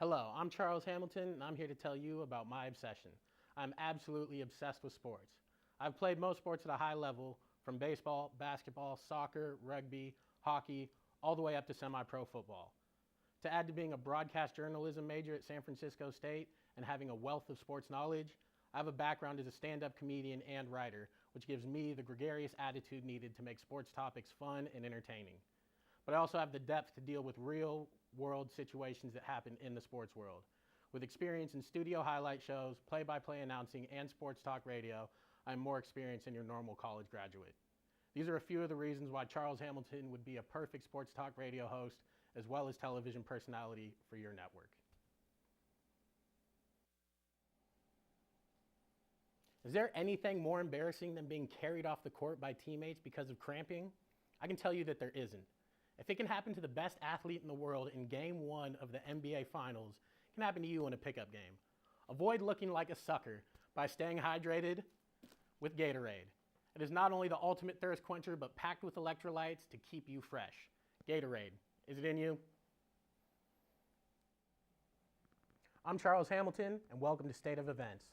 Hello, I'm Charles Hamilton, and I'm here to tell you about my obsession. I'm absolutely obsessed with sports. I've played most sports at a high level, from baseball, basketball, soccer, rugby, hockey, all the way up to semi-pro football. To add to being a broadcast journalism major at San Francisco State and having a wealth of sports knowledge, I have a background as a stand-up comedian and writer, which gives me the gregarious attitude needed to make sports topics fun and entertaining. But I also have the depth to deal with real-world situations that happen in the sports world. With experience in studio highlight shows, play-by-play announcing, and sports talk radio, I'm more experienced than your normal college graduate. These are a few of the reasons why Charles Hamilton would be a perfect sports talk radio host, as well as television personality for your network. Is there anything more embarrassing than being carried off the court by teammates because of cramping? I can tell you that there isn't. If it can happen to the best athlete in the world in Game 1 of the NBA Finals, it can happen to you in a pickup game. Avoid looking like a sucker by staying hydrated with Gatorade. It is not only the ultimate thirst quencher, but packed with electrolytes to keep you fresh. Gatorade, is it in you? I'm Charles Hamilton, and welcome to State of Events.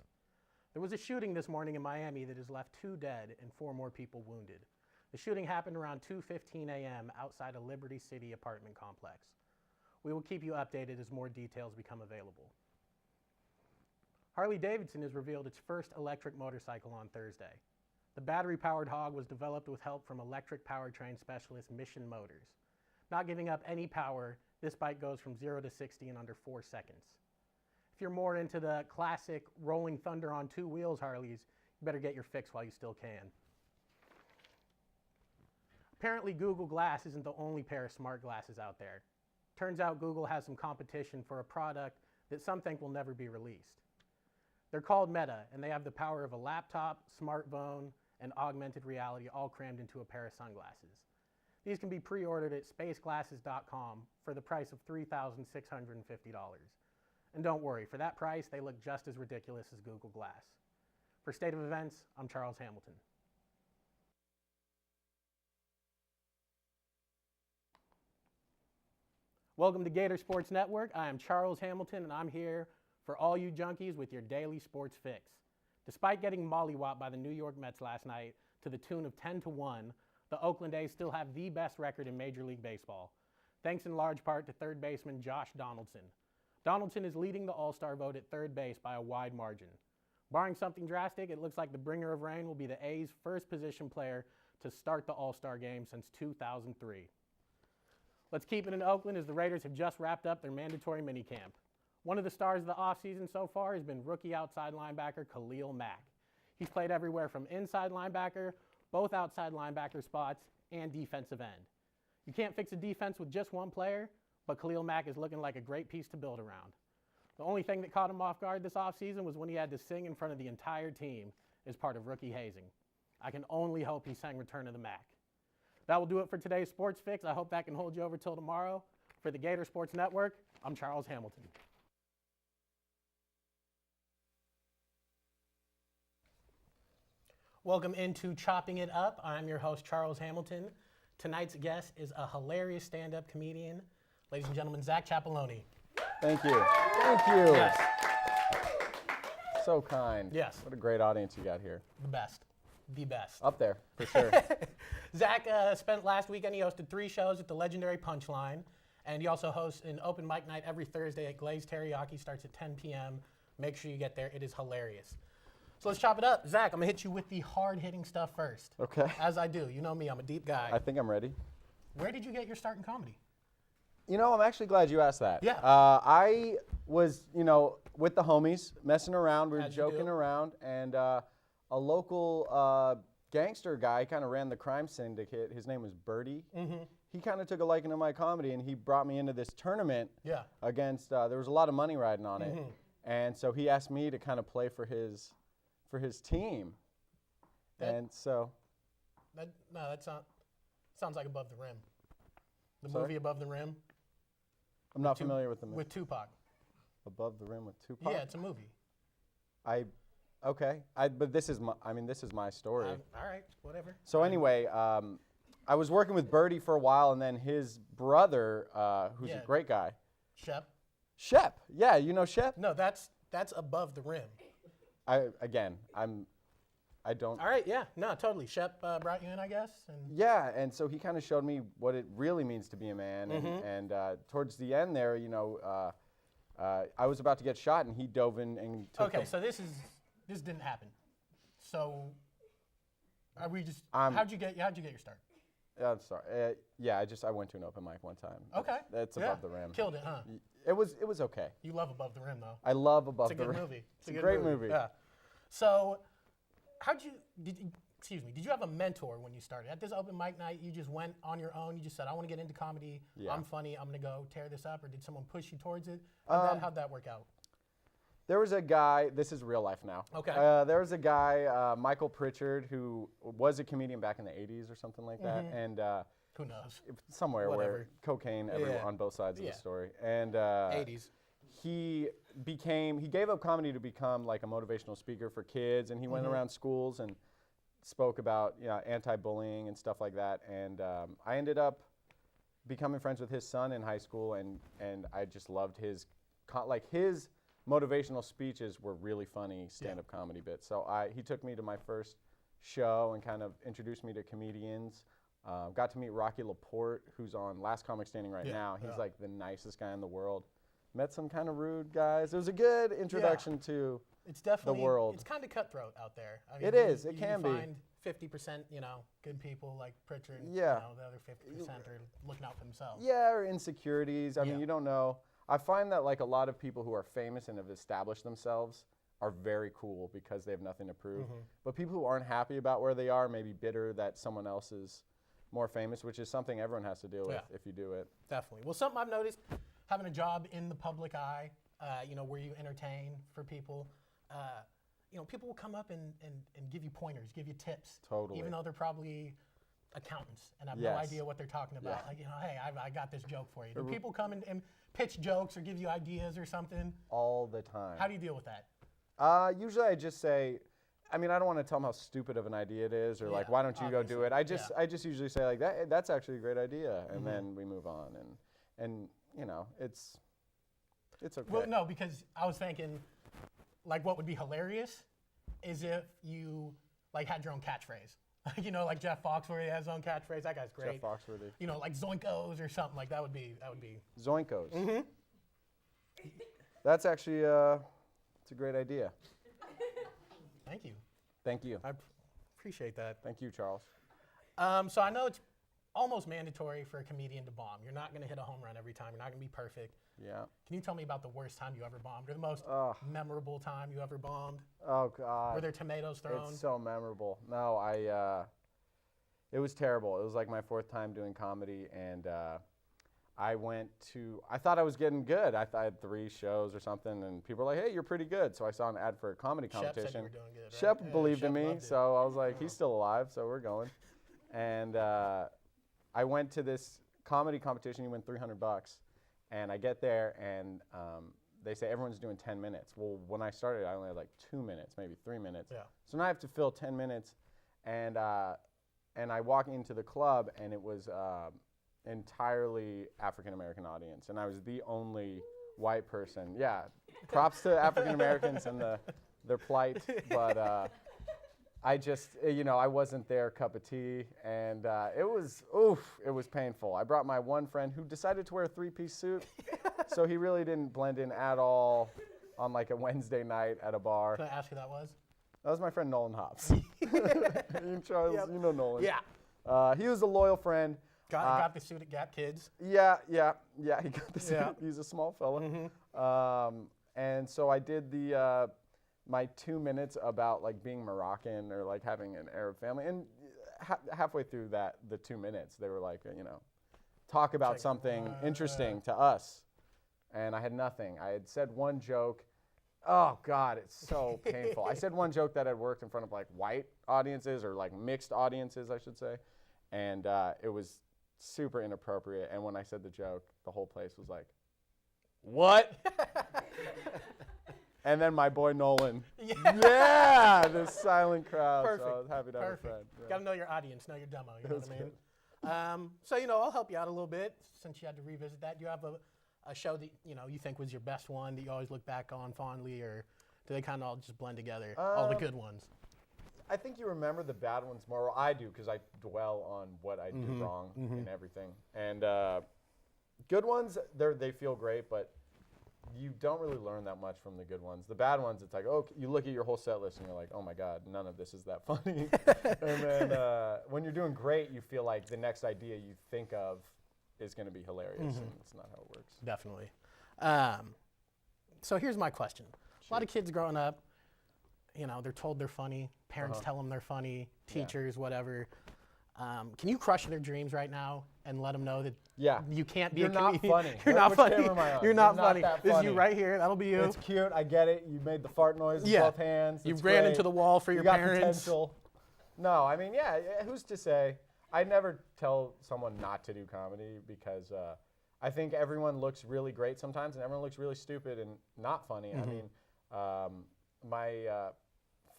There was a shooting this morning in Miami that has left 2 dead and 4 more people wounded. The shooting happened around 2:15 a.m. outside a Liberty City apartment complex. We will keep you updated as more details become available. Harley-Davidson has revealed its first electric motorcycle on Thursday. The battery-powered Hog was developed with help from electric powertrain specialist Mission Motors. Not giving up any power, this bike goes from 0 to 60 in under 4 seconds. If you're more into the classic rolling thunder on 2 wheels Harleys, you better get your fix while you still can. Apparently, Google Glass isn't the only pair of smart glasses out there. Turns out Google has some competition for a product that some think will never be released. They're called Meta, and they have the power of a laptop, smartphone, and augmented reality all crammed into a pair of sunglasses. These can be pre-ordered at spaceglasses.com for the price of $3,650. And don't worry, for that price, they look just as ridiculous as Google Glass. For State of Events, I'm Charles Hamilton. Welcome to Gator Sports Network. I am Charles Hamilton, and I'm here for all you junkies with your daily sports fix. Despite getting mollywopped by the New York Mets last night to the tune of 10-1, the Oakland A's still have the best record in Major League Baseball, thanks in large part to third baseman Josh Donaldson. Donaldson is leading the All-Star vote at third base by a wide margin. Barring something drastic, it looks like the bringer of rain will be the A's first position player to start the All-Star game since 2003. Let's keep it in Oakland as the Raiders have just wrapped up their mandatory minicamp. One of the stars of the offseason so far has been rookie outside linebacker Khalil Mack. He's played everywhere from inside linebacker, both outside linebacker spots, and defensive end. You can't fix a defense with just one player, but Khalil Mack is looking like a great piece to build around. The only thing that caught him off guard this offseason was when he had to sing in front of the entire team as part of rookie hazing. I can only hope he sang Return of the Mack. That will do it for today's Sports Fix. I hope that can hold you over till tomorrow. For the Gator Sports Network, I'm Charles Hamilton. Welcome into Chopping It Up. I'm your host, Charles Hamilton. Tonight's guest is a hilarious stand-up comedian. Ladies and gentlemen, Zach Chapeloni. Thank you. Thank you. Yes. So kind. Yes. What a great audience you got here. The best. The best. Up there, for sure. Zach spent last weekend, he hosted 3 shows at the legendary Punchline, and he also hosts an open mic night every Thursday at Glazed Teriyaki. Starts at 10 p.m. Make sure you get there. It is hilarious. So let's chop it up. Zach, I'm going to hit you with the hard-hitting stuff first. Okay. As I do. You know me. I'm a deep guy. I think I'm ready. Where did you get your start in comedy? You know, I'm actually glad you asked that. Yeah. I was, with the homies, messing around. We were As you joking do. around, and a local gangster guy kind of ran the crime syndicate. His name was Birdie. Mm-hmm. He kind of took a liking to my comedy, and he brought me into this tournament Yeah. against, there was a lot of money riding on it. Mhm. And so he asked me to kind of play for his team. That- And so, That sounds like Above the Rim. The Sorry? movie Above the Rim I'm not familiar with the movie. with Tupac. Above the Rim with Tupac? Yeah, it's a movie. Okay. But this is my story. All right, whatever. So anyway, I was working with Birdie for a while, and then his brother, who's Yeah. a great guy, Shep. Yeah, you know Shep? No, that's above the rim. I don't. All right, yeah, no, totally. Shep brought you in, I guess. And Yeah, and so he kind of showed me what it really means to be a man. And towards the end there, I was about to get shot, and he dove in and took okay, the, so this didn't happen. So are we just? I'm- how'd you get your start? I'm sorry. I went to an open mic one time. Okay, That's yeah. above the rim. Killed it, huh? It was okay. You love Above the Rim, though. I love Above It's a the good Rim. movie. It's a good great movie. Yeah. So, did you have a mentor when you started? At this open mic night, you just went on your own? You just said, I want to get into comedy. Yeah. I'm funny. I'm going to go tear this up. Or did someone push you towards it? How'd that work out? There was a guy, this is real life now. Okay. There was a guy, Michael Pritchard, who was a comedian back in the 80s or something like that. And Who knows? somewhere Whatever. where cocaine everywhere Yeah. on both sides of Yeah. the story. And 80s. he gave up comedy to become like a motivational speaker for kids, and he went around schools and spoke about anti-bullying and stuff like that. And I ended up becoming friends with his son in high school, and I just loved his his motivational speeches were really funny stand-up comedy bits. So he took me to my first show and kind of introduced me to comedians. Got to meet Rocky Laporte, who's on Last Comic Standing right now. He's like the nicest guy in the world. Met some kind of rude guys. It was a good introduction to It's definitely world. It's kind of cutthroat out there. I mean, It is. It you can be. find 50%, good people like Pritchard. Yeah. The other 50% are looking out for themselves. Yeah, or insecurities. I Yeah. mean, you don't know. I find that like a lot of people who are famous and have established themselves are very cool because they have nothing to prove. But people who aren't happy about where they are, maybe bitter that someone else is more famous, which is something everyone has to deal with if you do it. Definitely. Well, something I've noticed, having a job in the public eye, where you entertain for people, people will come up and give you pointers, give you tips. Totally. Even though they're probably accountants and have no Yes. idea what they're talking about. Yeah. Like, hey, I got this joke for you. Do people come and pitch jokes or give you ideas or something? All the time. How do you deal with that? Usually I just say, I mean, I don't want to tell them how stupid of an idea it is, or like, Yeah, why don't you go do it? I just usually say like that's actually a great idea, and then we move on, and it's okay. Well, no, because I was thinking, like, what would be hilarious is if you, like, had your own catchphrase. Like Jeff Foxworthy has his own catchphrase. That guy's great. Jeff Foxworthy. Like Zoinkos or something like that would be. Zoinkos. That's actually it's a great idea. Thank you. Thank you. I appreciate that. Thank you, Charles. So I know it's almost mandatory for a comedian to bomb. You're not going to hit a home run every time. You're not going to be perfect. Yeah. Can you tell me about the worst time you ever bombed, or the most memorable time you ever bombed? Oh God. Were there tomatoes thrown? It's so memorable. No, it was terrible. It was like my fourth time doing comedy, and I thought I was getting good. I had 3 shows or something, and people were like, hey, you're pretty good. So I saw an ad for a comedy Shep competition. said you were doing good, right? Shep Yeah, believed Shep in me, loved it. so I was like, he's still alive, so we're going. And I went to this comedy competition. You win $300, and I get there, and they say everyone's doing 10 minutes. Well, when I started, I only had like 2 minutes, maybe 3 minutes. Yeah. So now I have to fill 10 minutes, and I walk into the club, and it was entirely African American audience, and I was the only white person. Yeah, props to African Americans and their plight, but I just, I wasn't their cup of tea, and it was painful. I brought my one friend who decided to wear a 3-piece suit, so he really didn't blend in at all on like a Wednesday night at a bar. Can I ask who that was? That was my friend Nolan Hobbs. Charles, Yep. you know Nolan. Yeah. He was a loyal friend. Got the suit at Gap Kids. Yeah. He got the suit. Yeah. He's a small fella. And so I did my 2 minutes about like being Moroccan or like having an Arab family. And halfway through the 2 minutes, they were like, talk about like, something interesting to us. And I had nothing. I had said one joke. Oh God, it's so painful. I said one joke that had worked in front of like white audiences or like mixed audiences, I should say. And it was super inappropriate. And when I said the joke, the whole place was like, what? And then my boy Nolan. Yeah, the silent crowd. Perfect. So I was happy to have Perfect. a friend. Yeah. Got to know your audience, know your demo. You know That's what I mean? So I'll help you out a little bit since you had to revisit that. Do you have a show that you think was your best one that you always look back on fondly, or do they kind of all just blend together? All the good ones. I think you remember the bad ones more. Well, I do, because I dwell on what I did wrong in everything. And good ones, they feel great, but you don't really learn that much from the good ones. The bad ones, it's like, oh, you look at your whole set list and you're like, oh my God, none of this is that funny. And then when you're doing great, you feel like the next idea you think of is going to be hilarious, and it's not how it works. Definitely. So here's my question. A lot of kids growing up, they're told they're funny. Parents tell them they're funny. Teachers, whatever. Can you crush their dreams right now and let them know that you can't be You're a not comedian? funny. You're not funny. Camera am I on? You're not You're funny. that This is funny. you right here. That'll be you. It's cute. I get it. You made the fart noise with both hands. You It's ran great. into the wall for your You got parents. potential. No, I mean, who's to say? I never tell someone not to do comedy, because I think everyone looks really great sometimes, and everyone looks really stupid and not funny. I mean, my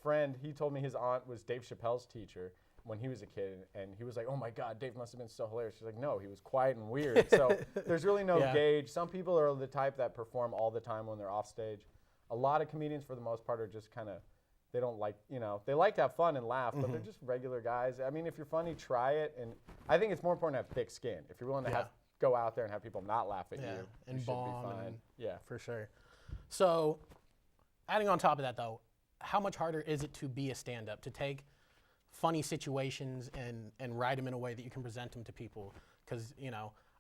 friend, he told me his aunt was Dave Chappelle's teacher when he was a kid, and he was like, oh my God, Dave must have been so hilarious. She's like, no, he was quiet and weird. So there's really no gauge. Some people are the type that perform all the time when they're off stage. A lot of comedians, for the most part, are just kind of, they don't like, they like to have fun and laugh, but they're just regular guys. I mean, if you're funny, try it. And I think it's more important to have thick skin. If you're willing to go out there and have people not laugh at you, and you should bomb be fine. and for sure. So adding on top of that, though, how much harder is it to be a stand-up, to take funny situations and write them in a way that you can present them to people? Because,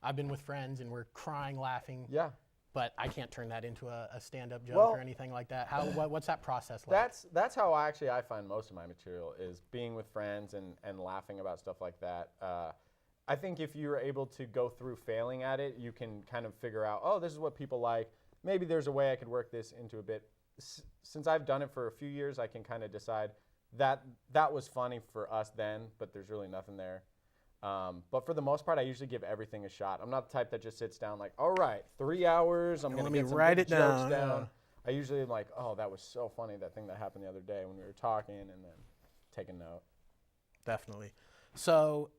I've been with friends and we're crying, laughing. Yeah. But I can't turn that into a stand-up joke Well, or anything like that. What's that process like? That's how I find most of my material, is being with friends and laughing about stuff like that. I think if you're able to go through failing at it, you can kind of figure out, oh, this is what people like. Maybe there's a way I could work this into a bit. Since I've done it for a few years, I can kind of decide that was funny for us then, but there's really nothing there. But for the most part, I usually give everything a shot. I'm not the type that just sits down like, all right, 3 hours, I'm going to get some write good it down. jokes down. I usually am like, oh, that was so funny, that thing that happened the other day when we were talking, and then take a note. Definitely. So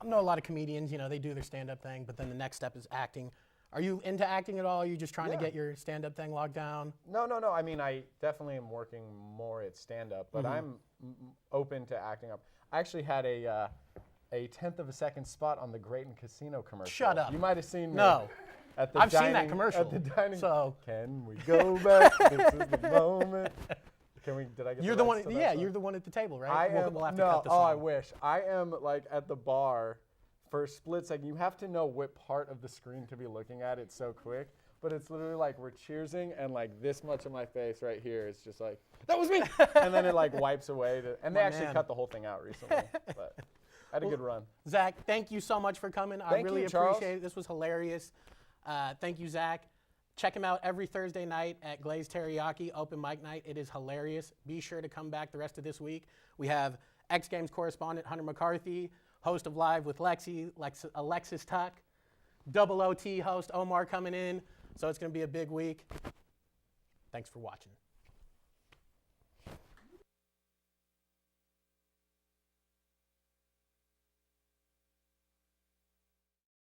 I know a lot of comedians, they do their stand-up thing, but then the next step is acting. Are you into acting at all? Are you just trying to get your stand-up thing locked down? No. I mean, I definitely am working more at stand-up, but I'm open to acting up. I actually had a 1/10 of a second spot on the Graton Casino commercial. Shut up. You might have seen me. No. At the I've dining, seen that commercial. At the dining. So can we go back? This is the moment. Can we? Did I get you're the the rights one. to that Yeah, song? you're the one at the table, right? I am. We'll have to no. cut the Oh, song. I wish. I am like at the bar for a split second. You have to know what part of the screen to be looking at. It's so quick. But it's literally like we're cheersing, and like this much of my face right here is just like, that was me! And then it like wipes away. And they actually cut the whole thing out recently. But I had a good run. Zach, thank you so much for coming. I Thank really you, Charles. appreciate it. This was hilarious. Thank you, Zach. Check him out every Thursday night at Glazed Teriyaki, open mic night. It is hilarious. Be sure to come back the rest of this week. We have X Games correspondent Hunter McCarthy, host of Live with Alexis Tuck, Double OT host Omar coming in. So it's going to be a big week. Thanks for watching.